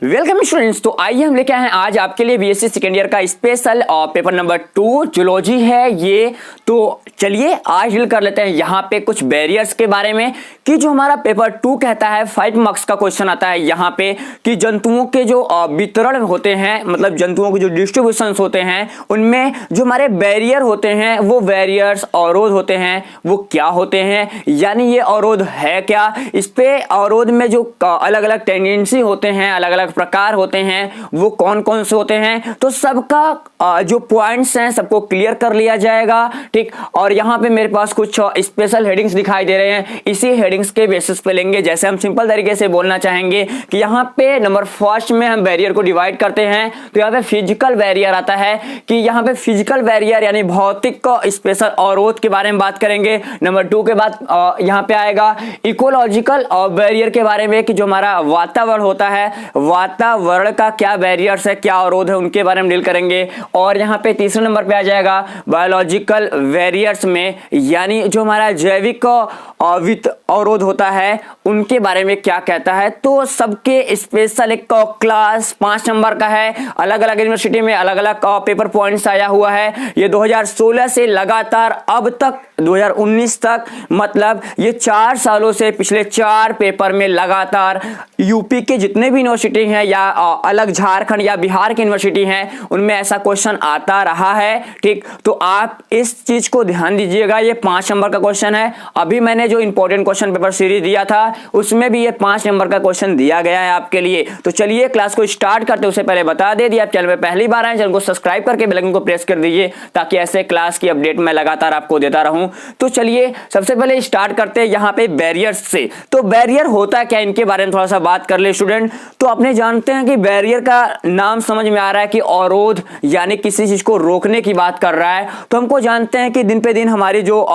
Welcome students. तो आइए हम लेके आए हैं आज आपके लिए बीएससी सेकेंड ईयर का स्पेशल पेपर नंबर 2 जूलॉजी है ये। तो चलिए आज डील कर लेते हैं यहाँ पे कुछ बैरियर्स के बारे में कि जो हमारा पेपर 2 कहता है 5 मार्क्स का क्वेश्चन आता है यहाँ पे कि जंतुओं के जो वितरण होते हैं, मतलब जंतुओं के जो डिस्ट्रीब्यूशन होते हैं उनमें जो हमारे बैरियर होते हैं वो बैरियर्स अवरोध होते हैं, वो क्या होते हैं, यानी ये अवरोध है क्या, इस पे अवरोध में जो अलग अलग टेंडेंसी होते हैं, अलग अलग प्रकार होते हैं, वो कौन कौन से होते हैं, तो सबका जो पॉइंट्स हैं सबको क्लियर कर लिया जाएगा। ठीक, और यहाँ पे मेरे पास कुछ स्पेशल हेडिंग्स दिखाई दे रहे हैं, इसी हेडिंग्स के बेसिस पे लेंगे। जैसे हम सिंपल तरीके से बोलना चाहेंगे कि यहाँ पे नंबर फर्स्ट में हम बैरियर को डिवाइड करते हैं तो यहाँ पे फिजिकल बैरियर आता है कि यहाँ पे फिजिकल बैरियर यानी भौतिक स्पेशल अवरोध के बारे में बात करेंगे। नंबर 2 के बाद यहाँ पे आएगा इकोलॉजिकल बैरियर के बारे में कि जो हमारा वातावरण होता है, वातावरण का क्या बैरियर्स है, क्या अवरोध है, उनके बारे में डील करेंगे। और यहाँ पे तीसरे नंबर पे आ जाएगा बायोलॉजिकल बैरियर्स में, यानी जो हमारा जैविक अवरोध होता है उनके बारे में क्या कहता है। तो सबके स्पेशल एक क्लास 5 नंबर का है, अलग अलग यूनिवर्सिटी में अलग अलग पेपर पॉइंट्स आया हुआ है। ये 2016 से लगातार अब तक 2019 तक, मतलब ये 4 सालों से पिछले 4 पेपर में लगातार यूपी के जितने भी यूनिवर्सिटी हैं या अलग झारखंड या बिहार की यूनिवर्सिटी हैं उनमें ऐसा क्वेश्चन आता रहा है। ठीक, तो आप इस चीज को ध्यान दीजिएगा, ये 5 नंबर का क्वेश्चन है। अभी मैंने जो इंपॉर्टेंट क्वेश्चन पेपर सीरीज दिया था उसमें भी ये 5 नंबर का क्वेश्चन दिया गया है आपके लिए। तो चलिए क्लास को स्टार्ट करते, उससे पहले बता दे दिया, आप चैनल पे पहली बार आए चैनल को सब्सक्राइब करके बेल आइकन को प्रेस कर दीजिए ताकि ऐसे क्लास की अपडेट मैं लगातार आपको देता रहूं। तो चलिए सबसे पहले स्टार्ट करते हैं यहाँ पे बैरियर्स से। तो बैरियर होता क्या, इनके बारे में थोड़ा सा बात कर ले स्टूडेंट। तो अपने जानते हैं कि बैरियर का नाम समझ में आ रहा है कि अवरोध यानी किसी चीज को रोकने की बात कर रहा है। तो हमको जानते हैं कि दिन पे दिन हमारी जो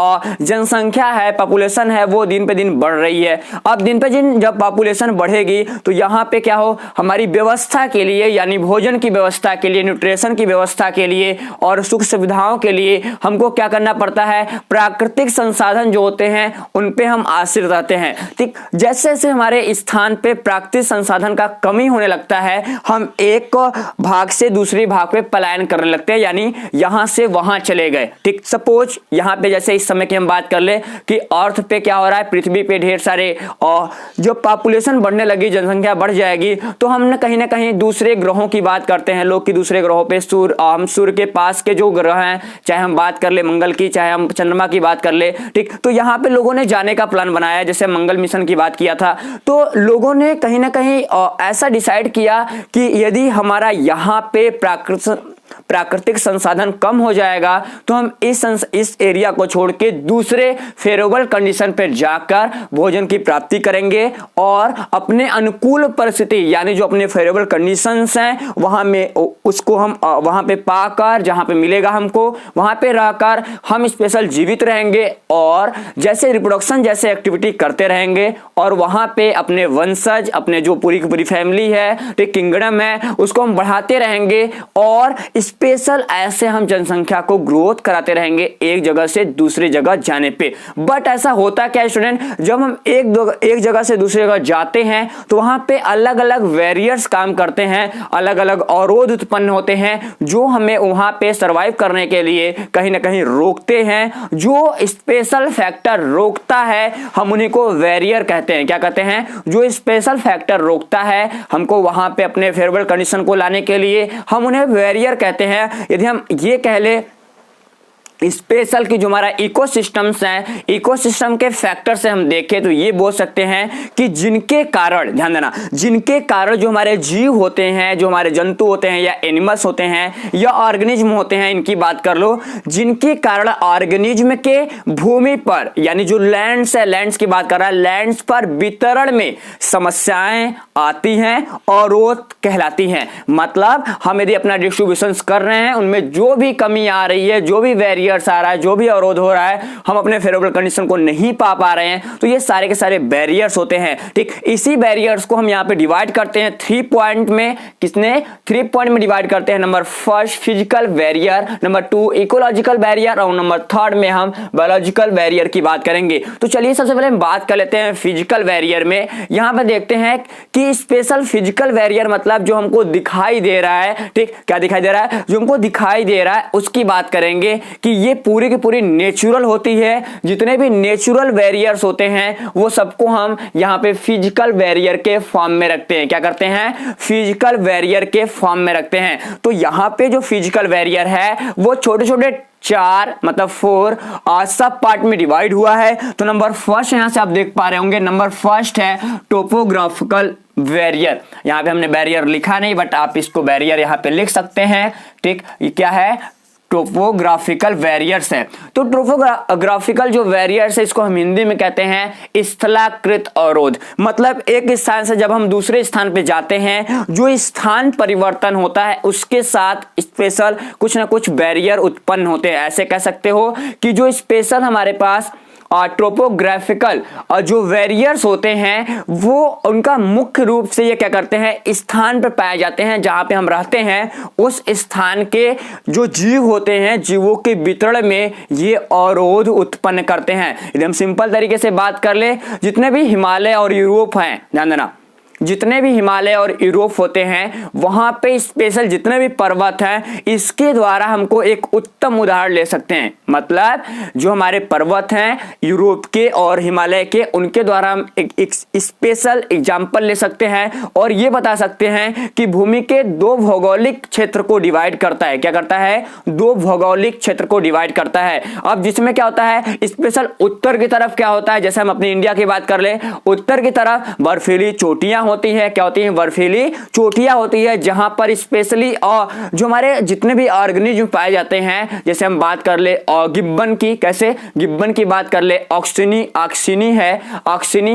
जनसंख्या है, पॉपुलेशन है, वो दिन पे दिन बढ़ रही है। अब दिन पे दिन जब पॉपुलेशन बढ़ेगी तो यहाँ पे क्या हो, हमारी व्यवस्था के लिए यानी भोजन की व्यवस्था के लिए, न्यूट्रिशन की व्यवस्था के लिए और सुख सुविधाओं के लिए हमको क्या करना पड़ता है, प्राकृतिक संसाधन जो होते हैं उन पे हम आश्रित रहते हैं। ठीक, जैसे जैसे हमारे स्थान पे प्राकृतिक संसाधन का कमी होने लगता है हम एक भाग से दूसरे भाग पे पलायन करने लगते हैं, यानी यहां से वहां चले गए। ठीक, सपोज यहां पे जैसे इस समय की हम बात कर ले कि अर्थ पे क्या हो रहा है, पृथ्वी पे ढेर सारे और जो पॉपुलेशन बढ़ने लगी, जनसंख्या बढ़ जाएगी तो हम ना कहीं दूसरे ग्रहों की बात करते हैं लोग कि दूसरे ग्रहों पे हम सूर्य के पास के जो ग्रह हैं, चाहे हम बात कर ले मंगल की, चाहे हम चंद्रमा की बात कर ले। ठीक, तो यहाँ पे लोगों ने जाने का प्लान बनाया, जैसे मंगल मिशन की बात किया था। तो लोगों ने कहीं ना कहीं ऐसा डिसाइड किया कि यदि हमारा यहाँ पे प्राकृतिक संसाधन कम हो जाएगा तो हम इस एरिया को छोड़ के दूसरे फेवरेबल कंडीशन पे जाकर भोजन की प्राप्ति करेंगे और अपने अनुकूल परिस्थिति यानी जो अपने फेवरेबल कंडीशंस हैं वहां में उसको हम वहां पे पाकर, जहां पे मिलेगा हमको वहां पे रहकर हम स्पेशल जीवित रहेंगे और जैसे रिप्रोडक्शन जैसे एक्टिविटी करते रहेंगे और वहां पे अपने वंशज, अपने जो पूरी की पूरी फैमिली है, किंगडम है, उसको हम बढ़ाते रहेंगे और स्पेशल ऐसे हम जनसंख्या को ग्रोथ कराते रहेंगे एक जगह से दूसरी जगह जाने पे। बट ऐसा होता क्या है स्टूडेंट, जब हम एक जगह से दूसरी जगह जाते हैं तो वहां पे अलग अलग वेरियर्स काम करते हैं, अलग अलग अवरोध उत्पन्न होते हैं जो हमें वहां पे सरवाइव करने के लिए कहीं ना कहीं रोकते हैं। जो स्पेशल फैक्टर रोकता है हम उन्हीं को वेरियर कहते हैं। क्या कहते हैं, जो स्पेशल फैक्टर रोकता है हमको वहां पे अपने फेवरेबल कंडीशन को लाने के लिए हम उन्हें वेरियर कहते हैं। यदि हम ये कह ले स्पेशल की जो हमारा इकोसिस्टम्स हैं, इकोसिस्टम के फैक्टर से हम देखें तो ये बोल सकते हैं कि जिनके कारण, ध्यान देना, जिनके कारण जो हमारे जीव होते हैं, जो हमारे जंतु होते हैं या एनिमल्स होते हैं या ऑर्गेनिज्म होते हैं, इनकी बात कर लो, जिनके कारण ऑर्गेनिज्म के भूमि पर यानी जो लैंड्स है, लैंड्स की बात कर रहा है, लैंड्स पर वितरण में समस्याएं आती हैं, अवरोध कहलाती हैं। मतलब हम यदि अपना डिस्ट्रीब्यूशन कर रहे हैं उनमें जो भी कमी आ रही है, जो भी वेरिएशन बैरियर्स आ रहा है, जो भी अवरोध हो रहा है, हम अपने फेवरेबल कंडीशन को नहीं पा रहे हैं, तो ये सारे के सारे बैरियर्स होते हैं। ठीक, इसी बैरियर्स को हम यहाँ पे डिवाइड करते हैं 3 पॉइंट में। किसने 3 पॉइंट में डिवाइड करते हैं? Number first physical barrier, number 2 ecological barrier और नंबर 3 में हम बायोलॉजिकल बैरियर की बात करेंगे। तो चलिए सबसे पहले हम बात कर लेते हैं फिजिकल बैरियर में। यहाँ पे देखते हैं कि स्पेशल फिजिकल बैरियर मतलब जो हमको दिखाई दे रहा है, ठीक, क्या दिखाई दे रहा है? जो हमको दिखाई दे रहा है उसकी बात करेंगे कि ये पूरी की पूरी नेचुरल होती है। जितने भी नेचुरल बैरियर्स होते हैं वो सबको हम यहाँ पे फिजिकल बैरियर के फॉर्म में रखते हैं। क्या करते हैं? फिजिकल बैरियर के फॉर्म में रखते हैं। तो यहाँ पे जो फिजिकल बैरियर है वो छोटे छोटे 4 मतलब 4 सब पार्ट में डिवाइड हुआ है। तो नंबर फर्स्ट यहां से आप देख पा रहे होंगे, नंबर फर्स्ट है टोपोग्राफिकल बैरियर। यहां पे हमने बैरियर लिखा नहीं, बट आप इसको बैरियर यहां पे लिख सकते हैं। ठीक, ये क्या है? टोपोग्राफिकल बैरियर्स है। तो टोपोग्राफिकल जो बैरियर्स है इसको हम हिंदी में कहते हैं स्थलाकृत अवरोध। मतलब एक स्थान से जब हम दूसरे स्थान पे जाते हैं, जो स्थान परिवर्तन होता है उसके साथ स्पेशल कुछ ना कुछ बैरियर उत्पन्न होते हैं। ऐसे कह सकते हो कि जो स्पेशल हमारे पास टोपोग्राफिकल जो बैरियर्स होते हैं वो उनका मुख्य रूप से ये क्या करते हैं? स्थान पर पाए जाते हैं जहां पे हम रहते हैं। उस स्थान के जो जीव होते हैं, जीवों के वितरण में ये अवरोध उत्पन्न करते हैं। एकदम सिंपल तरीके से बात कर ले, जितने भी हिमालय और यूरोप हैं, ध्यान देना, जितने भी हिमालय और यूरोप होते हैं वहां पे स्पेशल जितने भी पर्वत हैं, इसके द्वारा हमको एक उत्तम उदाहरण ले सकते हैं। मतलब जो हमारे पर्वत हैं यूरोप के और हिमालय के, उनके द्वारा हम एक स्पेशल एग्जाम्पल ले सकते हैं और ये बता सकते हैं कि भूमि के 2 भौगोलिक क्षेत्र को डिवाइड करता है। क्या करता है? 2 भौगोलिक क्षेत्र को डिवाइड करता है। अब जिसमें क्या होता है? स्पेशल उत्तर की तरफ क्या होता है? जैसे हम अपनी इंडिया की बात कर ले, उत्तर की तरफ बर्फीली चोटियां होती है। क्या होती है? बर्फीली चोटियां होती है, जहां पर स्पेशली और जो हमारे जितने भी ऑर्गेनिज्म पाए जाते हैं, जैसे हम बात कर ले गिब्बन की, कैसे गिब्बन की बात कर ले, ऑक्सिनी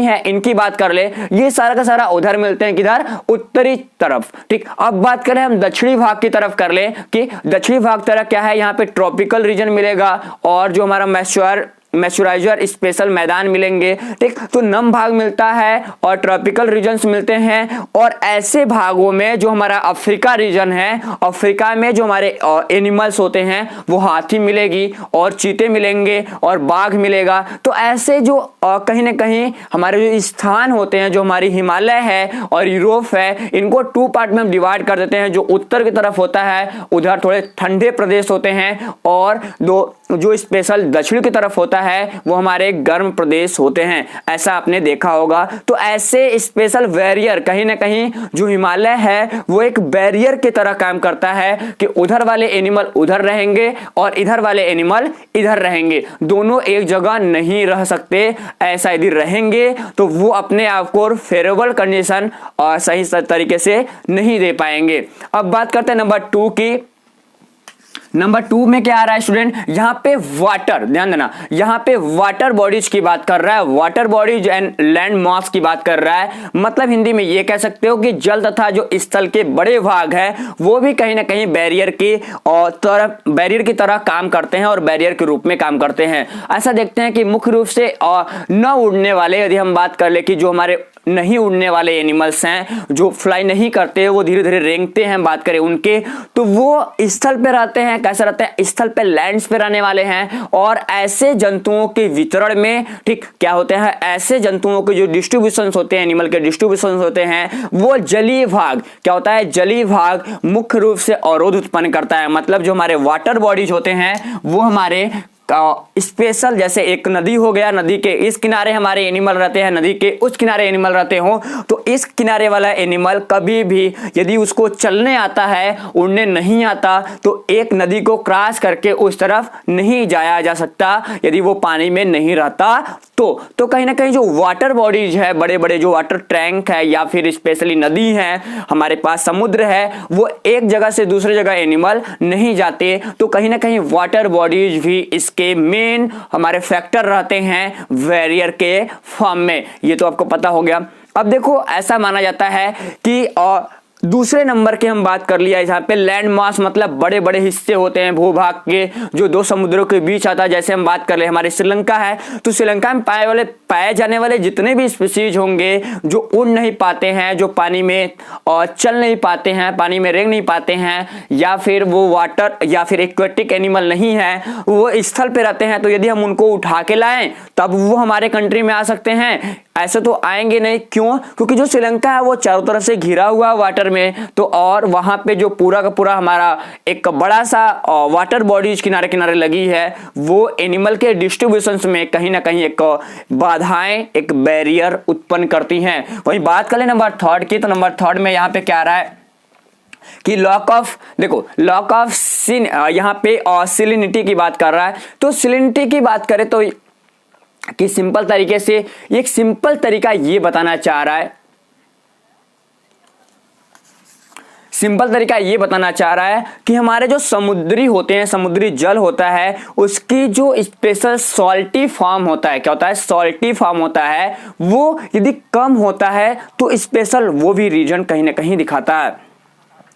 है, इनकी बात कर ले, ये सारा का सारा उधर मिलते हैं। किधर? उत्तरी तरफ। ठीक, अब बात करें हम दक्षिणी भाग की तरफ कर ले कि दक्षिणी भाग तरफ क्या है? यहाँ पे ट्रॉपिकल रीजन मिलेगा और जो हमारा मैस्चराइजर स्पेशल मैदान मिलेंगे। ठीक, तो नम भाग मिलता है और ट्रॉपिकल रीजन्स मिलते हैं। और ऐसे भागों में जो हमारा अफ्रीका रीजन है, अफ्रीका में जो हमारे एनिमल्स होते हैं वो हाथी मिलेगी और चीते मिलेंगे और बाघ मिलेगा। तो ऐसे जो कहीं ना कहीं हमारे जो स्थान होते हैं, जो हमारी हिमालय है और यूरोप है, इनको 2 पार्ट में हम डिवाइड कर देते हैं। जो उत्तर की तरफ होता है उधर थोड़े ठंडे प्रदेश होते हैं और जो स्पेशल दक्षिण की तरफ होता है वो हमारे गर्म प्रदेश होते हैं। ऐसा आपने देखा होगा। तो ऐसे स्पेशल बैरियर कहीं ना कहीं जो हिमालय है वो एक बैरियर की तरह काम करता है कि उधर वाले एनिमल उधर रहेंगे और इधर वाले एनिमल इधर रहेंगे, दोनों एक जगह नहीं रह सकते। ऐसा यदि रहेंगे तो वो अपने आप को फेवरेबल कंडीशन और सही तरीके से नहीं दे पाएंगे। अब बात करते हैं नंबर 2 की। नंबर 2 में क्या आ रहा है स्टूडेंट? यहाँ पे वाटर, ध्यान देना, यहाँ पे वाटर बॉडीज की बात कर रहा है, water bodies and land mass की बात कर रहा है। मतलब हिंदी में ये कह सकते हो कि जल तथा जो स्थल के बड़े भाग है वो भी कहीं ना कहीं बैरियर की तरह काम करते हैं और बैरियर के रूप में काम करते हैं। ऐसा देखते हैं कि मुख्य रूप से न उड़ने वाले, यदि हम बात कर ले कि जो हमारे नहीं उड़ने वाले एनिमल्स हैं, जो फ्लाई नहीं करते, वो धीरे धीरे रेंगते हैं, बात करें उनके, तो वो स्थल पे रहते हैं। कैसे रहते हैं? स्थल पे, लैंड्स पे रहने वाले हैं। और ऐसे जंतुओं के वितरण में, ठीक, क्या होते हैं? ऐसे जंतुओं के जो डिस्ट्रीब्यूशन होते हैं, एनिमल के डिस्ट्रीब्यूशन होते हैं, वो जलीय भाग, क्या होता है? जलीय भाग मुख्य रूप से अवरोध उत्पन्न करता है। मतलब जो हमारे वाटर बॉडीज होते हैं वो हमारे स्पेशल, जैसे एक नदी हो गया, नदी के इस किनारे हमारे एनिमल रहते हैं, नदी के उस किनारे एनिमल रहते हो, तो इस किनारे वाला एनिमल कभी भी यदि उसको चलने आता है, उड़ने नहीं आता, तो एक नदी को क्रॉस करके उस तरफ नहीं जाया जा सकता यदि वो पानी में नहीं रहता। तो कहीं ना कहीं जो वाटर बॉडीज है, बड़े बड़े जो वाटर टैंक है या फिर स्पेशली नदी है, हमारे पास समुद्र है, वो एक जगह से दूसरी जगह एनिमल नहीं जाते। तो कहीं ना कहीं वाटर बॉडीज भी इसके मेन हमारे फैक्टर रहते हैं बैरियर के फॉर्म में। ये तो आपको पता हो गया। अब देखो, ऐसा माना जाता है कि दूसरे नंबर की हम बात कर लिया यहाँ पे लैंड मास, मतलब बड़े बड़े हिस्से होते हैं भूभाग के जो दो समुद्रों के बीच आता है। जैसे हम बात कर ले हमारे श्रीलंका है, तो श्रीलंका में पाए जाने वाले जितने भी स्पीसीज होंगे जो उड़ नहीं पाते हैं, जो पानी में चल नहीं पाते हैं, पानी में रेंग नहीं पाते हैं, या फिर वो वाटर या फिर एक्वेटिक एनिमल नहीं है, वो स्थल पे रहते हैं, तो यदि हम उनको उठा के लाएं तब वो हमारे कंट्री में आ सकते हैं। ऐसे तो आएंगे नहीं, क्यों? क्योंकि जो श्रीलंका है वो चारों तरफ से घिरा हुआ वाटर में, तो और वहां पे जो पूरा का पूरा हमारा एक बड़ा सा वाटर बॉडीज किनारे किनारे लगी है, वो एनिमल के डिस्ट्रीब्यूशन में कहीं ना कहीं एक बाधाएं, एक बैरियर उत्पन्न करती हैं। वहीं बात करें नंबर थर्ड की, तो नंबर थर्ड में यहाँ पे क्या आ रहा है कि लॉक ऑफ यहाँ पे सैलिनिटी की बात कर रहा है। तो सैलिनिटी की बात करें तो कि सिंपल तरीके से एक सिंपल तरीका ये बताना चाह रहा है कि हमारे जो समुद्री होते हैं, समुद्री जल होता है, उसकी जो स्पेशल सॉल्टी फॉर्म होता है, क्या होता है? सॉल्टी फॉर्म होता है, वो यदि कम होता है तो स्पेशल वो भी रीजन कहीं ना कहीं दिखाता है।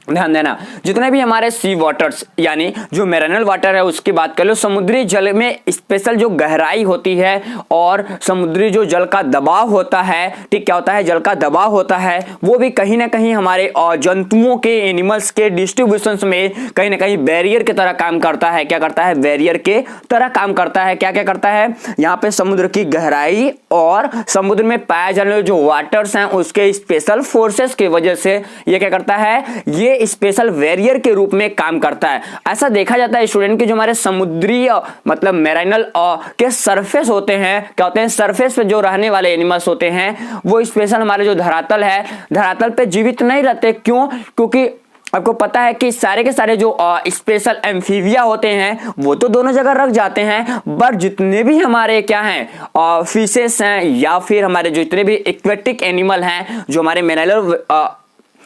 ध्यान देना, जितने भी हमारे सी वाटर्स यानी जो मैरिनल वाटर है उसकी बात कर लो, समुद्री जल में स्पेशल जो गहराई होती है और समुद्री जो जल का दबाव होता है, ठीक, क्या होता है? जल का दबाव होता है, वो भी कहीं ना कहीं हमारे जंतुओं के, एनिमल्स के डिस्ट्रीब्यूशन में कहीं ना कहीं बैरियर की तरह काम करता है। क्या करता है? बैरियर के तरह काम करता है। क्या क्या करता है? यहाँ पे समुद्र की गहराई और समुद्र में पाए जाने वाले जो वाटर्स हैं उसके स्पेशल फोर्सेस की वजह से ये क्या करता है? ये स्पेशल बैरियर के रूप में काम करता है। ऐसा देखा जाता है स्टूडेंट कि जो हमारे समुद्री मतलब मैरिनल के सरफेस होते हैं, क्या होते हैं? सरफेस पे जो रहने वाले एनिमल्स होते हैं वो स्पेशल हमारे जो धरातल है, धरातल पे जीवित नहीं रहते। क्यों? क्योंकि आपको पता है कि सारे के सारे जो स्पेशल एम्फीबिया होते हैं वो तो दोनों जगह रख जाते हैं, बट जितने भी हमारे क्या हैं फिशेस हैं या फिर हमारे जो इतने भी एक्वेटिक एनिमल हैं जो हमारे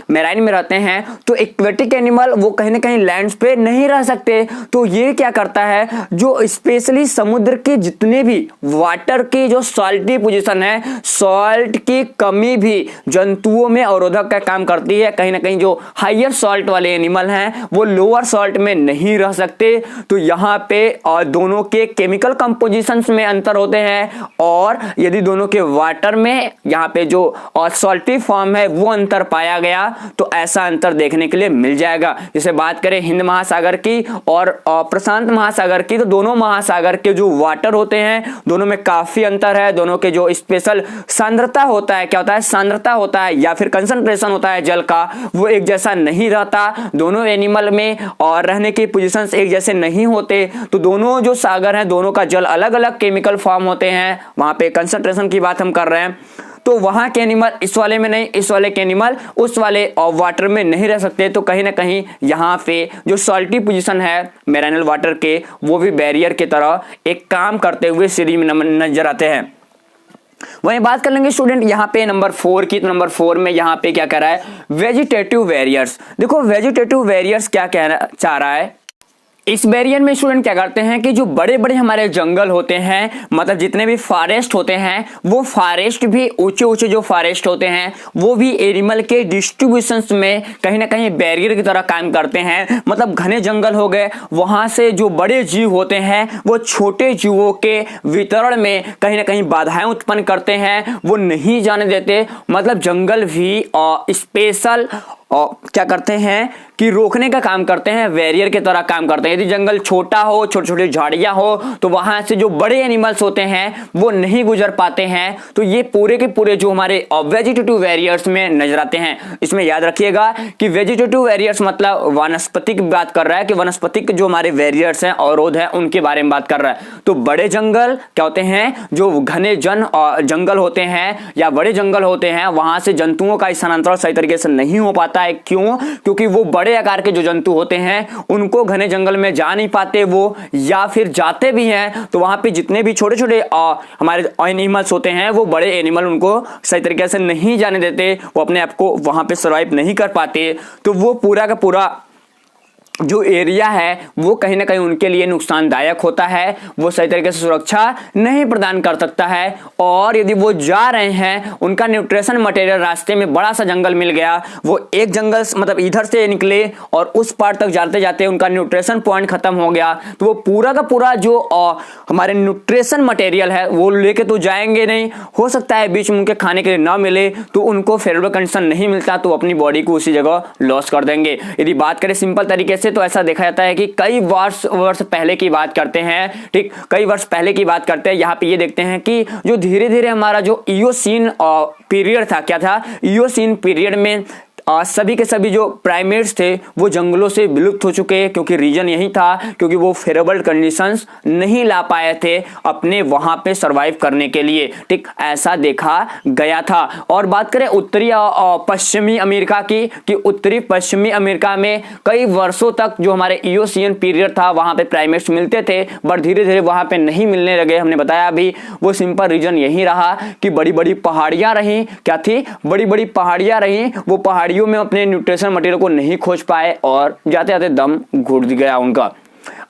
मैराइन में रहते हैं, तो एक्वेटिक एनिमल वो कहीं ना कहीं लैंड्स पे नहीं रह सकते। तो ये क्या करता है? जो स्पेशली समुद्र के जितने भी वाटर की जो सॉल्टी पोजीशन है, सॉल्ट की कमी भी जंतुओं में अवरोधक का काम करती है। कहीं ना कहीं जो हायर सॉल्ट वाले एनिमल हैं वो लोअर सॉल्ट में नहीं रह सकते। तो यहाँ पे दोनों के केमिकल कंपोजिशन में अंतर होते हैं, और यदि दोनों के वाटर में यहाँ पे जो सॉल्टी फॉर्म है वो अंतर पाया गया तो ऐसा अंतर देखने के लिए मिल जाएगा। जैसे बात करें हिंद महासागर की और प्रशांत महासागर की, तो दोनों महासागर के जो वाटर होते हैं दोनों में काफी अंतर है। दोनों के जो स्पेशल सांद्रता होता है, क्या होता है? सांद्रता होता है या फिर कंसंट्रेशन होता है जल का, वो एक जैसा नहीं रहता। दोनों एनिमल में और रहने की पोजीशंस एक जैसे नहीं होते। तो दोनों जो सागर हैं दोनों का जल अलग अलग केमिकल फॉर्म होते हैं। वहां पे कंसंट्रेशन की बात हम कर रहे हैं, तो वहां के एनिमल इस वाले में नहीं, इस वाले के एनिमल उस वाले वाटर में नहीं रह सकते। तो कहीं ना कहीं यहाँ पे जो सॉल्टी पोजीशन है मैरिनल वाटर के, वो भी बैरियर की तरह एक काम करते हुए सीरीज में नजर आते हैं। वहीं बात कर लेंगे स्टूडेंट यहाँ पे नंबर 4 की, तो नंबर 4 में यहाँ पे क्या कह रहा है? Vegetative barriers. देखो वेजिटेटिव बैरियर्स क्या कहना चाह रहा है? इस बैरियर में स्टूडेंट क्या करते हैं कि जो बड़े बड़े हमारे जंगल होते हैं, मतलब जितने भी फॉरेस्ट होते हैं, वो फॉरेस्ट भी ऊंचे ऊंचे जो फॉरेस्ट होते हैं वो भी एनिमल के डिस्ट्रीब्यूशन में कहीं ना कहीं बैरियर की तरह काम करते हैं। मतलब घने जंगल हो गए, वहां से जो बड़े जीव होते हैं वो छोटे जीवों के वितरण में कहीं ना कहीं बाधाएं उत्पन्न करते हैं, वो नहीं जाने देते। मतलब जंगल भी स्पेशल क्या करते हैं कि रोकने का काम करते हैं, बैरियर की तरह काम करते हैं। यदि जंगल छोटा हो, छोटी छोटी झाड़ियां हो, तो वहां से जो बड़े एनिमल्स होते हैं वो नहीं गुजर पाते हैं। तो ये पूरे के पूरे जो हमारे वेजिटेटिव बैरियर्स में नजर आते हैं। इसमें याद रखिएगा कि वेजिटेटिव बैरियर्स मतलब वनस्पति की बात कर रहा है, कि वनस्पति के जो हमारे बैरियर्स हैं, अवरोध है, उनके बारे में बात कर रहा है। तो बड़े जंगल क्या होते हैं? जो घने जंगल होते हैं या बड़े जंगल होते हैं, वहां से जंतुओं का स्थानांतरण सही तरीके से नहीं हो पाता है। क्यों? क्योंकि वो बड़े आकार के जो जंतु होते हैं उनको घने जंगल में जा नहीं पाते वो, या फिर जाते भी हैं तो वहां पे जितने भी छोटे छोटे हमारे एनिमल्स होते हैं वो बड़े एनिमल उनको सही तरीके से नहीं जाने देते, वो अपने आप को वहां पे सर्वाइव नहीं कर पाते। तो वो पूरा का पूरा जो एरिया है वो कहीं ना कहीं उनके लिए नुकसानदायक होता है, वो सही तरीके से सुरक्षा नहीं प्रदान कर सकता है। और यदि वो जा रहे हैं, उनका न्यूट्रिशन मटेरियल रास्ते में बड़ा सा जंगल मिल गया, वो एक जंगल मतलब इधर से निकले और उस पार तक जाते जाते उनका न्यूट्रिशन पॉइंट खत्म हो गया, तो वो पूरा का पूरा जो हमारे न्यूट्रिशन मटेरियल है वो लेके तो जाएंगे नहीं। हो सकता है बीच में उनके खाने के लिए ना मिले तो उनको फेवरेबल कंडीशन नहीं मिलता, तो अपनी बॉडी को उसी जगह लॉस कर देंगे। यदि बात करें सिंपल तरीके से तो ऐसा देखा जाता है कि कई वर्ष पहले की बात करते हैं, ठीक, कई वर्ष पहले की बात करते हैं। यहाँ पे ये देखते हैं कि जो धीरे धीरे हमारा जो इयोसीन पीरियड था, क्या था, इयोसीन पीरियड में सभी के सभी जो प्राइमेट्स थे वो जंगलों से विलुप्त हो चुके हैं, क्योंकि रीजन यही था क्योंकि वो फेवरेबल कंडीशंस नहीं ला पाए थे अपने वहां पे सरवाइव करने के लिए, ठीक, ऐसा देखा गया था। और बात करें उत्तरी पश्चिमी अमेरिका की, कि उत्तरी पश्चिमी अमेरिका में कई वर्षों तक जो हमारे इयोसीन पीरियड था वहां पे प्राइमेट्स मिलते थे, बट धीरे धीरे वहां पे नहीं मिलने लगे। हमने बताया अभी वो सिंपल रीजन यही रहा कि बड़ी बड़ी पहाड़ियां रही, क्या थी, बड़ी बड़ी पहाड़ियां रही, वो पहाड़ियों में अपने न्यूट्रिशन मटेरियल को नहीं खोज पाए और जाते जाते दम घुट गया उनका।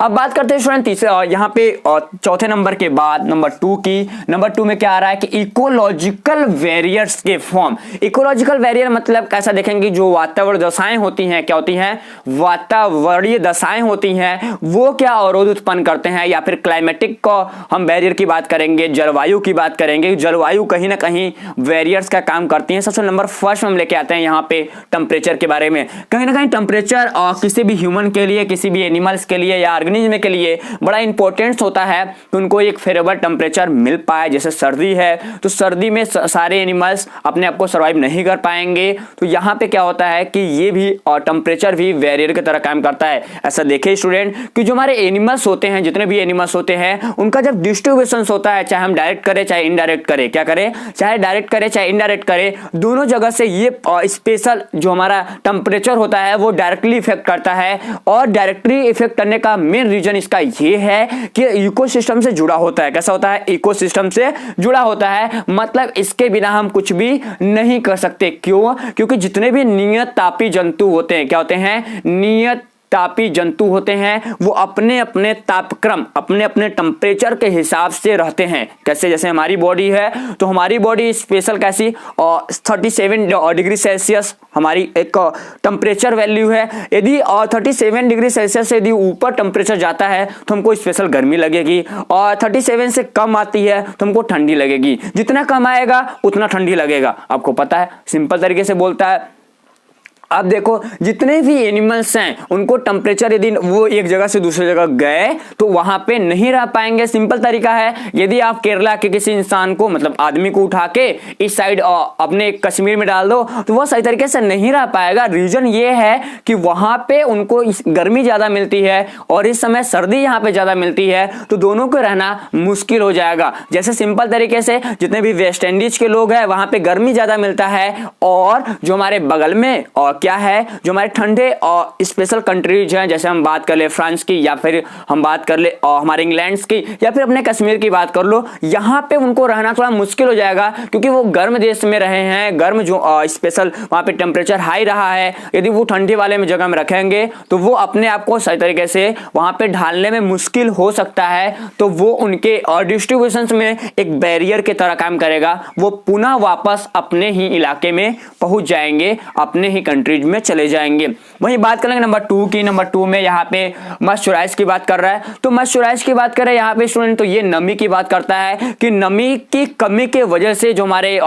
अब बात करते हैं स्टूडेंट तीसरे यहाँ पे चौथे नंबर के बाद नंबर 2 की। नंबर 2 में क्या आ रहा है कि इकोलॉजिकल वेरियर्स के फॉर्म। इकोलॉजिकल वेरियर मतलब कैसा देखेंगे, जो वातावरण दशाएं होती हैं, क्या होती हैं, वातावरणीय दशाएं होती हैं, वो क्या अवरोध उत्पन्न करते हैं, या फिर क्लाइमेटिक को हम बैरियर की बात करेंगे, जलवायु की बात करेंगे। जलवायु कहीं ना कहीं वेरियर्स का काम करती है। सबसे नंबर फर्स्ट हम लेके आते हैं यहाँ पे टेम्परेचर के बारे में। कहीं ना कहीं टेम्परेचर किसी भी ह्यूमन के लिए, किसी भी एनिमल्स के लिए या ऑर्गेनिज्म के लिए बड़ा इंपॉर्टेंट होता है कि उनको एक फेवरेबल टेम्परेचर मिल पाए। जैसे सर्दी है तो सर्दी में सारे एनिमल्स अपने आप को सर्वाइव नहीं कर पाएंगे, तो यहाँ पे क्या होता है कि ये भी टेम्परेचर भी वेरियर की तरह काम करता है। ऐसा देखे स्टूडेंट कि जो हमारे एनिमल्स होते हैं, जितने भी एनिमल्स होते हैं, उनका जब डिस्ट्रीब्यूशन होता है, चाहे हम डायरेक्ट करें चाहे इनडायरेक्ट करें, क्या करें, चाहे डायरेक्ट करें चाहे इनडायरेक्ट करें, दोनों जगह से ये स्पेशल जो हमारा टेम्परेचर होता है वो डायरेक्टली इफेक्ट करता है। और डायरेक्टली इफेक्ट करने का मेन रीजन इसका ये है कि इकोसिस्टम से जुड़ा होता है। कैसा होता है, इकोसिस्टम से जुड़ा होता है, मतलब इसके बिना हम कुछ भी नहीं कर सकते। क्यों, क्योंकि जितने भी नियत तापी जंतु होते हैं, क्या होते हैं, नियत तापी जंतु होते हैं, वो अपने अपने तापक्रम, अपने अपने टेम्परेचर के हिसाब से रहते हैं। कैसे, जैसे हमारी बॉडी है तो हमारी बॉडी स्पेशल कैसी 37 डिग्री सेल्सियस हमारी एक टेम्परेचर वैल्यू है। यदि 37 डिग्री सेल्सियस से यदि ऊपर टेम्परेचर जाता है तो हमको स्पेशल गर्मी लगेगी, और 37 से कम आती है तो हमको ठंडी लगेगी। जितना कम आएगा उतना ठंडी लगेगा, आपको पता है, सिंपल तरीके से बोलता है। अब देखो जितने भी एनिमल्स हैं उनको टेम्परेचर यदि वो एक जगह से दूसरी जगह गए तो वहां पे नहीं रह पाएंगे। सिंपल तरीका है, यदि आप केरला के किसी इंसान को, मतलब आदमी को उठा के इस साइड अपने कश्मीर में डाल दो तो वो सही तरीके से नहीं रह पाएगा। रीजन ये है कि वहां पे उनको गर्मी ज्यादा मिलती है और इस समय सर्दी यहाँ पे ज्यादा मिलती है, तो दोनों को रहना मुश्किल हो जाएगा। जैसे सिंपल तरीके से जितने भी वेस्ट इंडीज के लोग हैं वहां पे गर्मी ज्यादा मिलता है, और जो हमारे बगल में और क्या है, जो हमारे ठंडे और स्पेशल कंट्रीज हैं, जैसे हम बात कर ले फ्रांस की, या फिर हम बात कर ले हमारे इंग्लैंड की, या फिर अपने कश्मीर की बात कर लो, यहाँ पे उनको रहना थोड़ा मुश्किल हो जाएगा क्योंकि वो गर्म देश में रहे हैं, गर्म जो स्पेशल वहां पे टेम्परेचर हाई रहा है। यदि वो ठंडे वाले में जगह में रखेंगे तो वो अपने आप को सही तरीके से वहां पे ढालने में मुश्किल हो सकता है, तो वो उनके डिस्ट्रीब्यूशन में एक बैरियर की तरह काम करेगा। वो पुनः वापस अपने ही इलाके में पहुंच जाएंगे, अपने ही कंट्रीज में चले जाएंगे। वहीं बात करेंगे नंबर 2 की। नंबर 2 में यहाँ पे मॉइस्चराइज की बात कर रहा है, तो मॉइस्चराइज की बात करें यहाँ पे स्टूडेंट तो ये नमी की बात करता है कि नमी की कमी के वजह से जो हमारे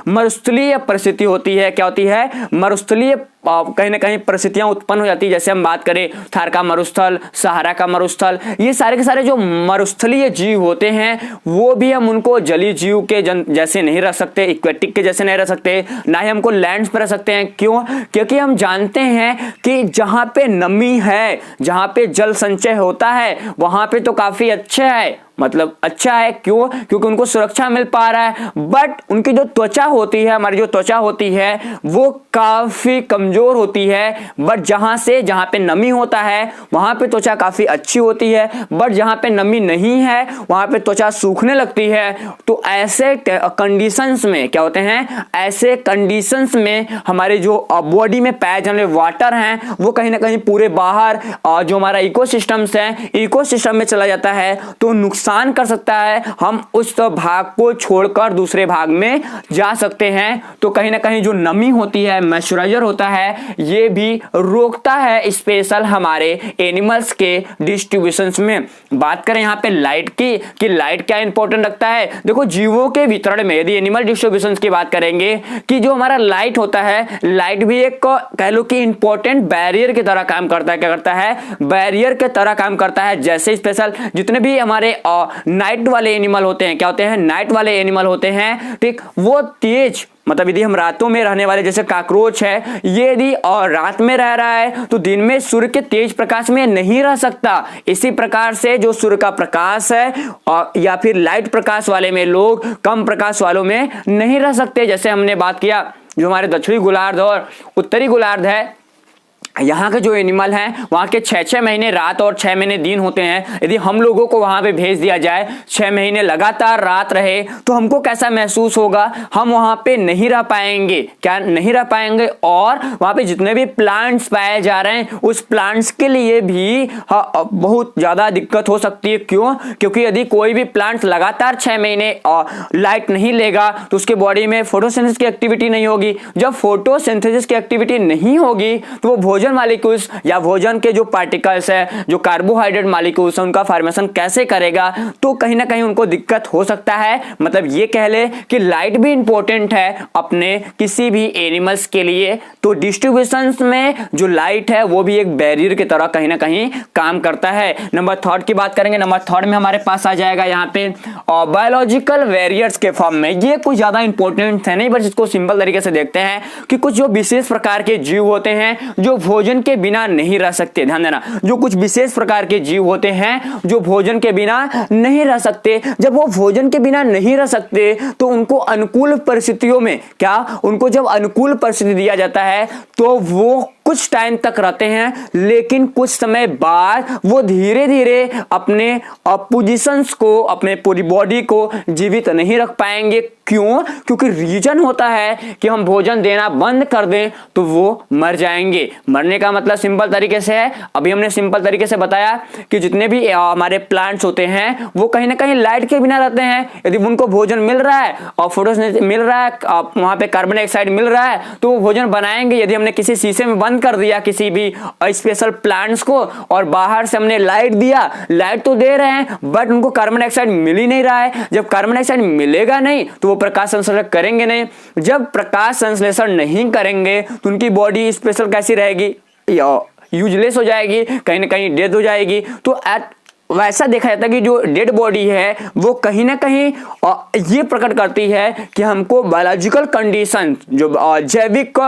मरुस्थलीय परिस्थिति होती है, क्या होती है, मरुस्थलीय कहीं ना कहीं परिस्थितियां उत्पन्न हो जाती है। जैसे हम बात करें थार का मरुस्थल, सहारा का मरुस्थल, ये सारे के सारे जो मरुस्थलीय जीव होते हैं वो भी हम उनको जलीय जीव के जैसे नहीं रख सकते, इक्वेटिक के जैसे नहीं रख सकते, ना ही हमको लैंड्स पर रख सकते हैं। क्यों, क्योंकि हम जानते हैं कि जहां पे नमी है, जहां पे जल संचय होता है वहां पे तो काफी अच्छा है, मतलब अच्छा है, क्यों? क्योंकि उनको सुरक्षा मिल पा रहा है। बट उनकी जो त्वचा होती है, हमारी जो त्वचा होती है वो काफी कमजोर होती है। बट जहां पे नमी होता है वहां पे त्वचा काफी अच्छी होती है, बट जहां पे नमी नहीं है वहां पे त्वचा सूखने लगती है। तो ऐसे कंडीशंस में क्या होते हैं, ऐसे कंडीशंस में हमारे जो बॉडी में पाए जाने वाटर हैं वो कहीं ना कहीं पूरे बाहर जो हमारा इकोसिस्टम्स है, इकोसिस्टम में चला जाता है, तो नुकसान कर सकता है। हम उस भाग को छोड़कर दूसरे भाग में जा सकते हैं। तो कहीं ना कहीं जो नमी होती है, मॉइस्चराइजर होता है, ये भी रोकता है स्पेशल हमारे एनिमल्स के डिस्ट्रीब्यूशंस में। बात करें यहाँ पे लाइट की, कि लाइट क्या इंपॉर्टेंट रखता है। देखो जीवों के वितरण में यदि एनिमल डिस्ट्रीब्यूशंस की बात करेंगे, कि जो हमारा लाइट होता है, लाइट भी एक कह लो कि इंपॉर्टेंट बैरियर की तरह काम करता है। क्या करता है? बैरियर के तरह काम करता है। जैसे स्पेशल जितने भी हमारे नाइट वाले एनिमल होते हैं, क्या होते हैं? नाइट वाले एनिमल होते हैं, ठीक, वो तेज, मतलब यदि हम रातों में रहने वाले जैसे काकरोच है, ये यदि और रात में रह रहा है तो दिन में सूर्य के तेज प्रकाश में नहीं रह सकता। इसी प्रकार से जो सूर्य का प्रकाश है या फिर लाइट प्रकाश वाले में लोग कम प्रकाश वालों में नहीं रह सकते। जैसे हमने बात किया जो हमारे दक्षिणी गोलार्ध और उत्तरी गोलार्ध है, यहाँ के जो एनिमल हैं वहाँ के 6-6 महीने रात और 6 महीने दिन होते हैं। यदि हम लोगों को वहाँ पे भेज दिया जाए, 6 महीने लगातार रात रहे, तो हमको कैसा महसूस होगा? हम वहाँ पे नहीं रह पाएंगे। क्या नहीं रह पाएंगे? और वहाँ पे जितने भी प्लांट्स पाए जा रहे हैं उस प्लांट्स के लिए भी बहुत ज़्यादा दिक्कत हो सकती है। क्यों? क्योंकि यदि कोई भी प्लांट लगातार 6 महीने लाइट नहीं लेगा तो उसके बॉडी में फोटोसिंथेसिस की एक्टिविटी नहीं होगी। जब फोटोसिंथेसिस की एक्टिविटी नहीं होगी तो वो भोजन मालिक्यूल्स या भोजन के जो पार्टिकल्स है, जो कार्बोहाइड्रेट मालिक्यूल्स है, उनका फॉर्मेशन कैसे करेगा? तो कहीं ना कहीं उनको दिक्कत हो सकता है। मतलब ये कह ले कि लाइट भी इंपॉर्टेंट है अपने किसी भी एनिमल्स के लिए। तो डिस्ट्रीब्यूशंस में जो लाइट है वो भी एक बैरियर की तरह कहीं ना कहीं काम करता है। नंबर 3 की बात करेंगे। नंबर 3 में हमारे पास आ जाएगा यहाँ पे बायोलॉजिकल बैरियर्स के फॉर्म में। ये कुछ ज्यादा इंपॉर्टेंट है नहीं, बस इसको सिंपल तरीके से देखते हैं कि कुछ जो विशेष प्रकार के जीव होते हैं जो भोजन के बिना नहीं रह सकते। ध्यान देना, जो कुछ विशेष प्रकार के जीव होते हैं जो भोजन के बिना नहीं रह सकते। जब वो भोजन के बिना नहीं रह सकते तो उनको अनुकूल परिस्थितियों में, क्या उनको जब अनुकूल परिस्थिति दिया जाता है तो वो कुछ टाइम तक रहते हैं, लेकिन कुछ समय बाद वो धीरे धीरे अपने पोजीशंस को, अपने पूरी बॉडी को जीवित नहीं रख पाएंगे। क्यों? क्योंकि रीजन होता है कि हम भोजन देना बंद कर दें तो वो मर जाएंगे। मरने का मतलब सिंपल तरीके से है, अभी हमने सिंपल तरीके से बताया कि जितने भी हमारे प्लांट्स होते हैं वो कहीं ना कहीं लाइट के बिना रहते हैं। यदि उनको भोजन मिल रहा है और फोटोसिंथेसिस मिल रहा है, वहां पे कार्बन डाइऑक्साइड मिल रहा है, तो वो भोजन बनाएंगे। यदि हमने किसी शीशे में बंद कर दिया किसी भी स्पेशल प्लांट्स को और बाहर से हमने लाइट दिया, लाइट तो दे रहे हैं बट उनको कार्बन डाइऑक्साइड मिल ही नहीं रहा है। जब कार्बन डाइऑक्साइड मिलेगा नहीं तो वो प्रकाश संश्लेषण करेंगे नहीं। जब प्रकाश संश्लेषण नहीं करेंगे तो उनकी बॉडी स्पेशल कैसी रहेगी? यूजलेस हो जाएगी, कहीं ना कहीं डेथ हो जाएगी। तो वैसा देखा जाता है कि जो डेड बॉडी है वो कहीं ना कहीं ये प्रकट करती है कि हमको बायोलॉजिकल कंडीशन, जो जैविक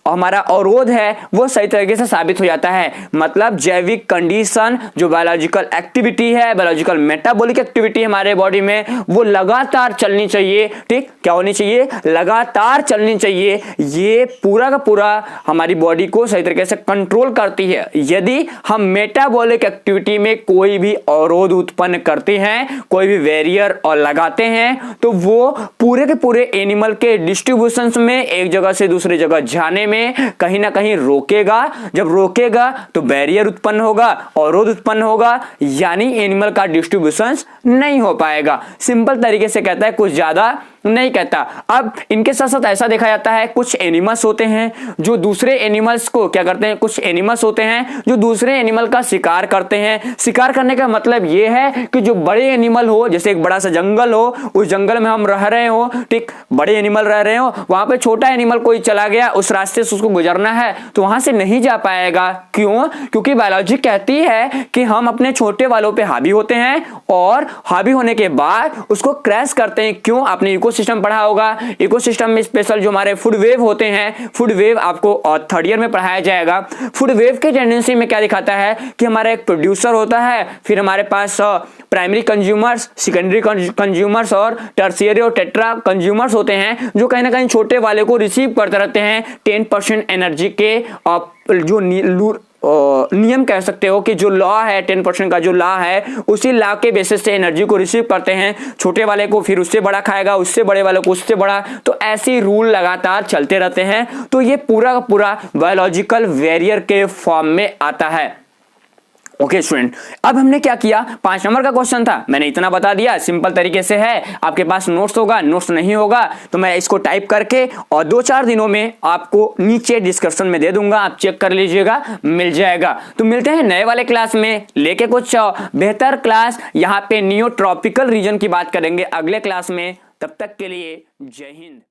हमारा अवरोध है वो सही तरीके से साबित हो जाता है। मतलब जैविक कंडीशन, जो बायोलॉजिकल एक्टिविटी है, बायोलॉजिकल मेटाबॉलिक एक्टिविटी हमारे बॉडी में, वो लगातार चलनी चाहिए। ठीक, क्या होनी चाहिए? लगातार चलनी चाहिए। ये पूरा का पूरा हमारी बॉडी को सही तरीके से कंट्रोल करती है। यदि हम मेटाबॉलिक एक्टिविटी में कोई भी अवरोध उत्पन्न करते हैं, कोई भी बैरियर और लगाते हैं, तो वो पूरे के पूरे एनिमल के डिस्ट्रीब्यूशंस में एक जगह से दूसरी जगह जाने में कहीं ना कहीं रोकेगा। जब रोकेगा तो बैरियर उत्पन्न होगा, अवरोध उत्पन्न होगा, यानी एनिमल का डिस्ट्रीब्यूशंस नहीं हो पाएगा। सिंपल तरीके से कहता है, कुछ ज्यादा नहीं कहता। अब इनके साथ साथ ऐसा देखा जाता है कुछ एनिमल्स होते हैं जो दूसरे एनिमल्स को क्या करते हैं, कुछ एनिमल्स होते हैं जो दूसरे एनिमल का शिकार करते हैं। शिकार करने का मतलब यह है कि जो बड़े एनिमल हो, जैसे एक बड़ा सा जंगल हो, उस जंगल में हम रह रहे हो, ठीक, बड़े एनिमल रह रहे हो, वहां पे छोटा एनिमल कोई चला गया, उस रास्ते से उसको गुजरना है तो वहां से नहीं जा पाएगा। क्यों? क्योंकि बायोलॉजी कहती है कि हम अपने छोटे वालों पे हावी होते हैं और हावी होने के बाद उसको क्रैश करते हैं। क्यों? अपने इकोसिस्टम पढ़ा होगा। इकोसिस्टम में स्पेशल जो हमारे फूड वेव होते हैं, फूड वेव आपको थर्ड ईयर में पढ़ाया जाएगा। फूड वेव के टेंडेंसी में क्या दिखाता है कि हमारा एक प्रोड्यूसर होता है, फिर हमारे पास प्राइमरी कंज्यूमर्स, सेकेंडरी कंज्यूमर्स और टर्शियरी और टेट्रा कंज्यूमर्स होते हैं, जो कहीं ना कहीं छोटे वाले को रिसीव करते रहते हैं 10% एनर्जी के जो नियम कह सकते हो कि जो लॉ है, 10% का जो लॉ है, उसी लॉ के बेसिस से एनर्जी को रिसीव करते हैं। छोटे वाले को फिर उससे बड़ा खाएगा, उससे बड़े वाले को उससे बड़ा, तो ऐसी रूल लगातार चलते रहते हैं। तो ये पूरा का पूरा बायोलॉजिकल बैरियर के फॉर्म में आता है। ओके स्टूडेंट, अब हमने क्या किया, 5 नंबर का क्वेश्चन था, मैंने इतना बता दिया, सिंपल तरीके से है। आपके पास नोट्स होगा, नोट्स नहीं होगा तो मैं इसको टाइप करके और 2-4 दिनों में आपको नीचे डिस्क्रिप्शन में दे दूंगा, आप चेक कर लीजिएगा, मिल जाएगा। तो मिलते हैं नए वाले क्लास में, लेके कुछ बेहतर क्लास, यहाँ पे नियोट्रॉपिकल रीजन की बात करेंगे अगले क्लास में। तब तक के लिए जय हिंद।